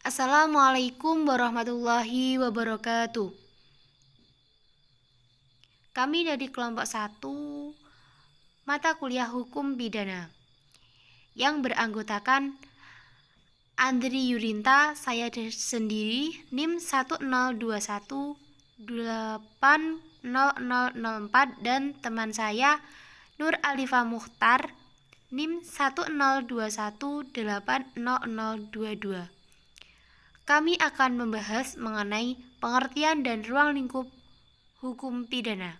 Assalamualaikum warahmatullahi wabarakatuh. Kami dari kelompok 1 mata kuliah hukum pidana yang beranggotakan Andri Yurinta, saya sendiri, NIM 1021800004 dan teman saya Nur Alifa Mukhtar, NIM 1021800022. Kami akan membahas mengenai pengertian dan ruang lingkup hukum pidana.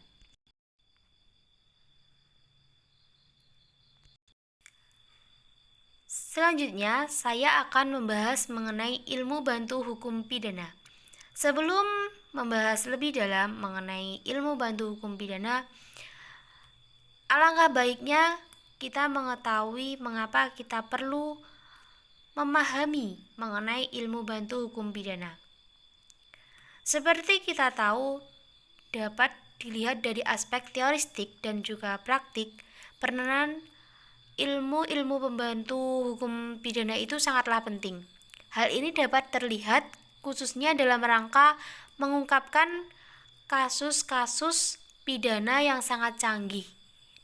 Selanjutnya, saya akan membahas mengenai ilmu bantu hukum pidana. Sebelum membahas lebih dalam mengenai ilmu bantu hukum pidana, alangkah baiknya kita mengetahui mengapa kita perlu memahami mengenai ilmu bantu hukum pidana. Seperti kita tahu, dapat dilihat dari aspek teoristik dan juga praktik, penerapan ilmu-ilmu pembantu hukum pidana itu sangatlah penting. Hal ini dapat terlihat khususnya dalam rangka mengungkapkan kasus-kasus pidana yang sangat canggih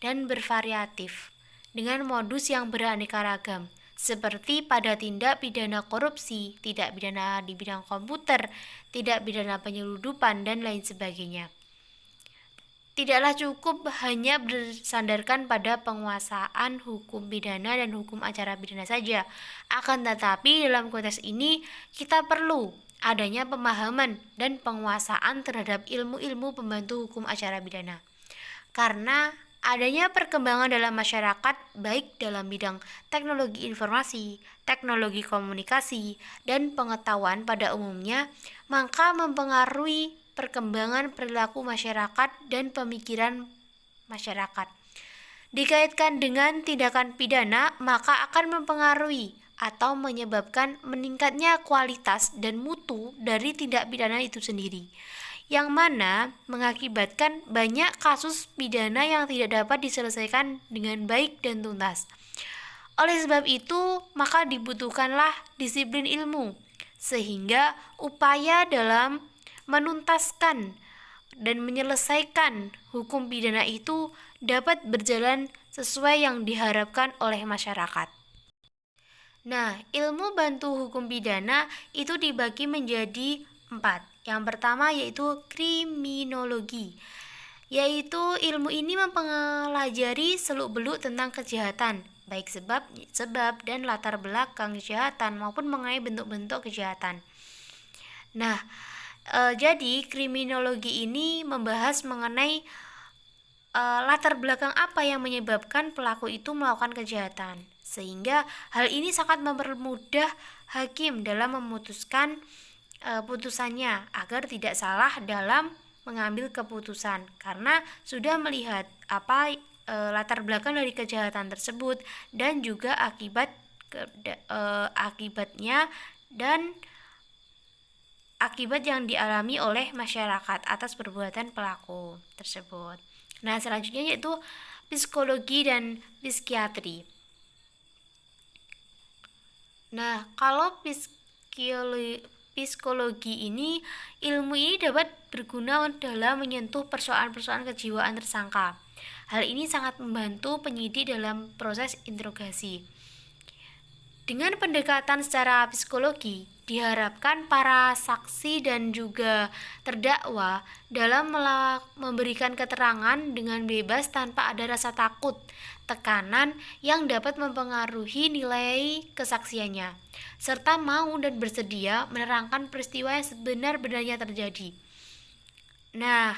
dan bervariatif dengan modus yang beraneka ragam, seperti pada tindak pidana korupsi, tindak pidana di bidang komputer, tindak pidana penyeludupan, dan lain sebagainya. Tidaklah cukup hanya bersandarkan pada penguasaan hukum pidana dan hukum acara pidana saja. Akan tetapi dalam konteks ini kita perlu adanya pemahaman dan penguasaan terhadap ilmu-ilmu pembantu hukum acara pidana. Karena adanya perkembangan dalam masyarakat baik dalam bidang teknologi informasi, teknologi komunikasi, dan pengetahuan pada umumnya, maka mempengaruhi perkembangan perilaku masyarakat dan pemikiran masyarakat. Dikaitkan dengan tindakan pidana, maka akan mempengaruhi atau menyebabkan meningkatnya kualitas dan mutu dari tindak pidana itu sendiri, yang mana mengakibatkan banyak kasus pidana yang tidak dapat diselesaikan dengan baik dan tuntas. Oleh sebab itu, maka dibutuhkanlah disiplin ilmu, sehingga upaya dalam menuntaskan dan menyelesaikan hukum pidana itu dapat berjalan sesuai yang diharapkan oleh masyarakat. Nah, ilmu bantu hukum pidana itu dibagi menjadi 4. Yang pertama yaitu kriminologi, yaitu ilmu ini mempelajari seluk-beluk tentang kejahatan, baik sebab dan latar belakang kejahatan maupun mengenai bentuk-bentuk kejahatan. Nah, jadi kriminologi ini membahas mengenai latar belakang apa yang menyebabkan pelaku itu melakukan kejahatan, sehingga hal ini sangat mempermudah hakim dalam memutuskan putusannya agar tidak salah dalam mengambil keputusan, karena sudah melihat apa latar belakang dari kejahatan tersebut dan juga akibatnya dan akibat yang dialami oleh masyarakat atas perbuatan pelaku tersebut. Nah, selanjutnya yaitu psikologi dan psikiatri. Nah, kalau psikologi ini, ilmu ini dapat berguna dalam menyentuh persoalan-persoalan kejiwaan tersangka. Hal ini sangat membantu penyidik dalam proses interogasi. Dengan pendekatan secara psikologi, diharapkan para saksi dan juga terdakwa dalam memberikan keterangan dengan bebas tanpa ada rasa takut, tekanan yang dapat mempengaruhi nilai kesaksiannya, serta mau dan bersedia menerangkan peristiwa yang sebenar-benarnya terjadi. Nah,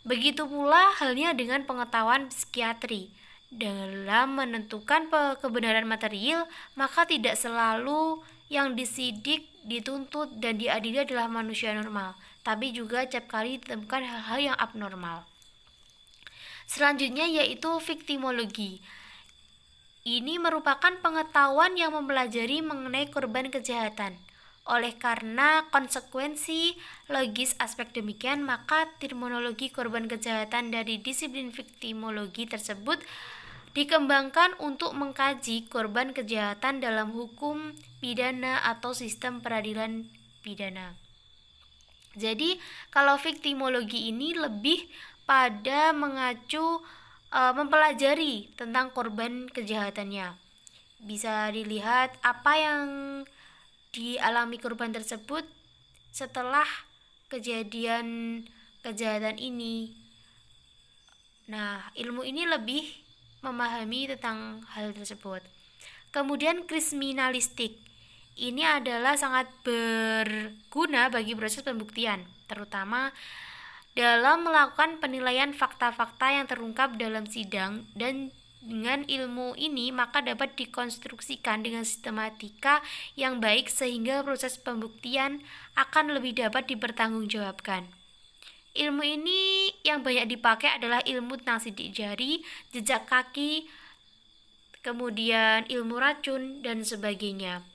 begitu pula halnya dengan pengetahuan psikiatri. Dalam menentukan kebenaran material, maka tidak selalu yang disidik, dituntut, dan diadili adalah manusia normal, tapi juga acap kali ditemukan hal-hal yang abnormal. Selanjutnya yaitu viktimologi. Ini merupakan pengetahuan yang mempelajari mengenai korban kejahatan. Oleh karena konsekuensi logis aspek demikian, maka terminologi korban kejahatan dari disiplin viktimologi tersebut dikembangkan untuk mengkaji korban kejahatan dalam hukum pidana atau sistem peradilan pidana. Jadi, kalau viktimologi ini lebih pada mengacu mempelajari tentang korban kejahatannya. Bisa dilihat apa yang dialami korban tersebut setelah kejadian kejahatan ini. Nah, ilmu ini lebih memahami tentang hal tersebut. Kemudian kriminalistik. Ini adalah sangat berguna bagi proses pembuktian, terutama dalam melakukan penilaian fakta-fakta yang terungkap dalam sidang, dan dengan ilmu ini maka dapat dikonstruksikan dengan sistematika yang baik sehingga proses pembuktian akan lebih dapat dipertanggungjawabkan. Ilmu ini yang banyak dipakai adalah ilmu tentang sidik jari, jejak kaki, kemudian ilmu racun, dan sebagainya.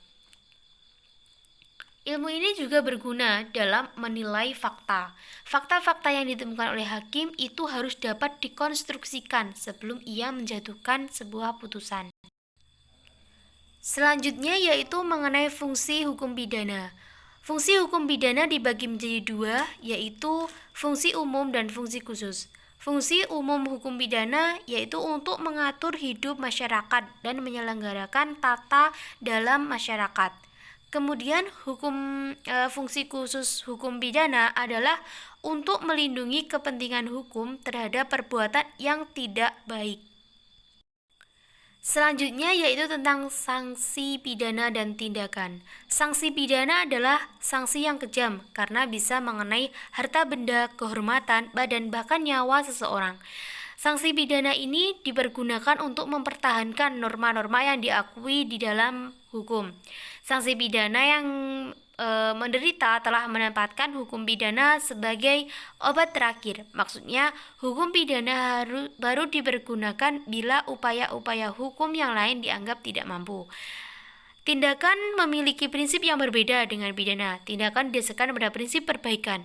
Ilmu ini juga berguna dalam menilai fakta. Fakta-fakta yang ditemukan oleh hakim itu harus dapat dikonstruksikan sebelum ia menjatuhkan sebuah putusan. Selanjutnya yaitu mengenai fungsi hukum pidana. Fungsi hukum pidana dibagi menjadi dua, yaitu fungsi umum dan fungsi khusus. Fungsi umum hukum pidana yaitu untuk mengatur hidup masyarakat dan menyelenggarakan tata dalam masyarakat. Kemudian fungsi khusus hukum pidana adalah untuk melindungi kepentingan hukum terhadap perbuatan yang tidak baik. Selanjutnya yaitu tentang sanksi pidana dan tindakan. Sanksi pidana adalah sanksi yang kejam karena bisa mengenai harta benda, kehormatan, dan bahkan nyawa seseorang. Sanksi pidana ini dipergunakan untuk mempertahankan norma-norma yang diakui di dalam hukum. Sanksi pidana yang menderita telah menempatkan hukum pidana sebagai obat terakhir. Maksudnya, hukum pidana baru dipergunakan bila upaya-upaya hukum yang lain dianggap tidak mampu. Tindakan memiliki prinsip yang berbeda dengan pidana. Tindakan didasarkan pada prinsip perbaikan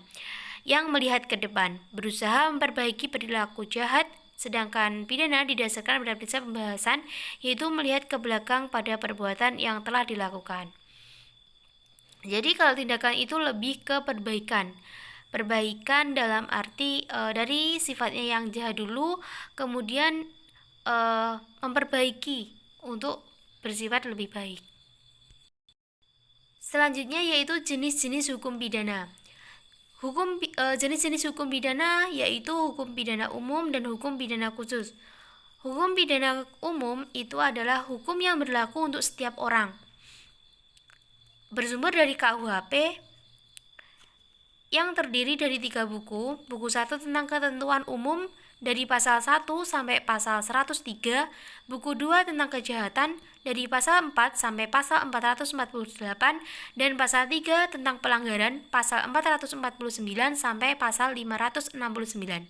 yang melihat ke depan, berusaha memperbaiki perilaku jahat, sedangkan pidana didasarkan pada prinsip pembahasan, yaitu melihat ke belakang pada perbuatan yang telah dilakukan. Jadi kalau tindakan itu lebih ke perbaikan. Perbaikan dalam arti dari sifatnya yang jahat dulu, kemudian memperbaiki untuk bersifat lebih baik. Selanjutnya yaitu jenis-jenis hukum pidana. Jenis-jenis hukum pidana yaitu hukum pidana umum dan hukum pidana khusus. Hukum pidana umum itu adalah hukum yang berlaku untuk setiap orang. Bersumber dari KUHP yang terdiri dari 3 buku. Buku 1 tentang ketentuan umum dari pasal 1 sampai pasal 103, buku 2 tentang kejahatan dari pasal 4 sampai pasal 448, dan pasal 3 tentang pelanggaran pasal 449 sampai pasal 569.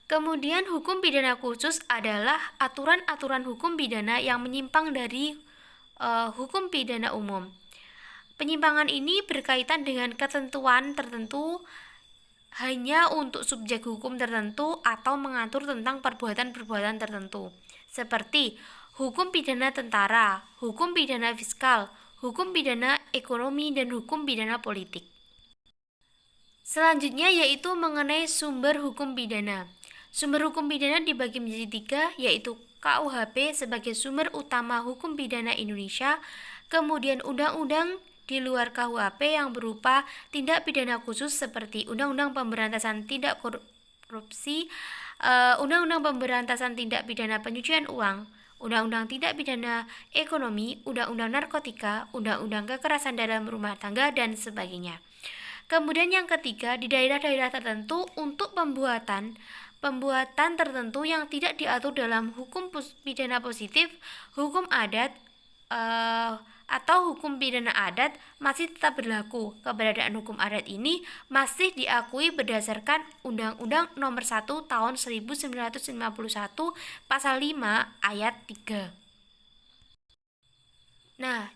Kemudian hukum pidana khusus adalah aturan-aturan hukum pidana yang menyimpang dari hukum pidana umum. Penyimpangan ini berkaitan dengan ketentuan tertentu hanya untuk subjek hukum tertentu atau mengatur tentang perbuatan-perbuatan tertentu, seperti hukum pidana tentara, hukum pidana fiskal, hukum pidana ekonomi, dan hukum pidana politik. Selanjutnya yaitu mengenai sumber hukum pidana. Sumber hukum pidana dibagi menjadi 3, yaitu KUHP sebagai sumber utama hukum pidana Indonesia, kemudian undang-undang di luar KUHP yang berupa tindak pidana khusus seperti Undang-Undang Pemberantasan Tindak Korupsi, Undang-Undang Pemberantasan Tindak Pidana Pencucian Uang, Undang-Undang Tindak Pidana Ekonomi, Undang-Undang Narkotika, Undang-Undang Kekerasan dalam Rumah Tangga, dan sebagainya. Kemudian yang ketiga, di daerah-daerah tertentu untuk pembuatan tertentu yang tidak diatur dalam hukum pidana positif, hukum adat, atau hukum pidana adat masih tetap berlaku. Keberadaan hukum adat ini masih diakui berdasarkan Undang-Undang Nomor 1 Tahun 1951 Pasal 5 Ayat 3. Nah,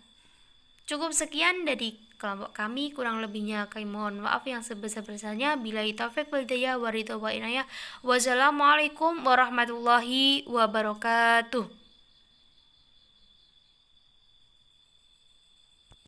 cukup sekian dari kelompok kami. Kurang lebihnya kami mohon maaf yang sebesar-besarnya. Billahi taufik wal hidayah wa ridho wa inayah. Wassalamualaikum warahmatullahi wabarakatuh.